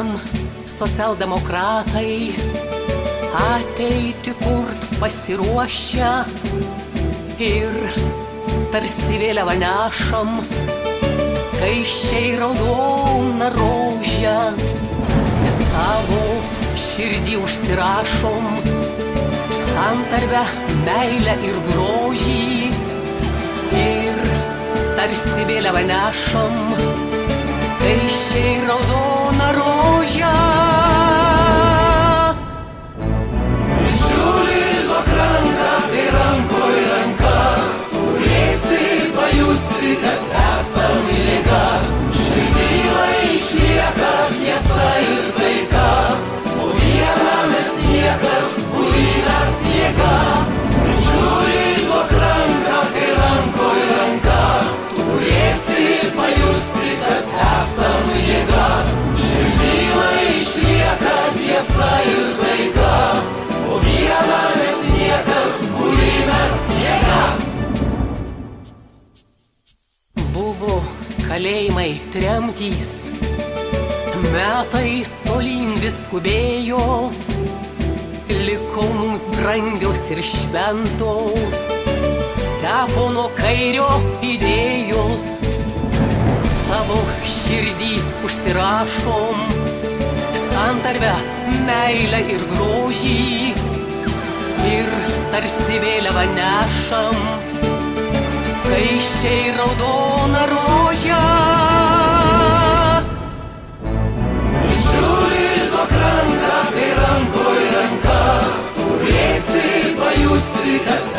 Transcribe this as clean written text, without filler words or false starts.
Šiandien socialdemokratai ateitį kurt pasiruošę ir tarsi vėliavą nešam skaisčiai raudoną rožę. Savo širdį užsirašom santarvę, meilę ir grožį ir tarsi vėliavą nešam skaisčiai raudoną rožę. Bičiuli, duok ranką, kai rankoj ranka, turėsi pajusti, kad esam jėga. Širdyje išlieka tiesa ir taika, o viena mes niekas, bulinas jėga. Bičiuli, duok ranką, kai rankoj ranka, turėsi pajusti, kad esam jėga. Širdyje išlieka tiesa ir taika, o viena mes niekas, bulinas jėga. Buvo kalėjimai, tremtys, metai tolyn vis skubėjo, liko mums brangios ir šventos Stepono Kairio idėjos. Savo širdį užsirašom santarvę, meilę ir grožį ir tarsi vėliavą nešam skaisčiai raudoną rožę. Bičiuli, duok ranką, kai rankoj ranka, turėsi pajusti, kad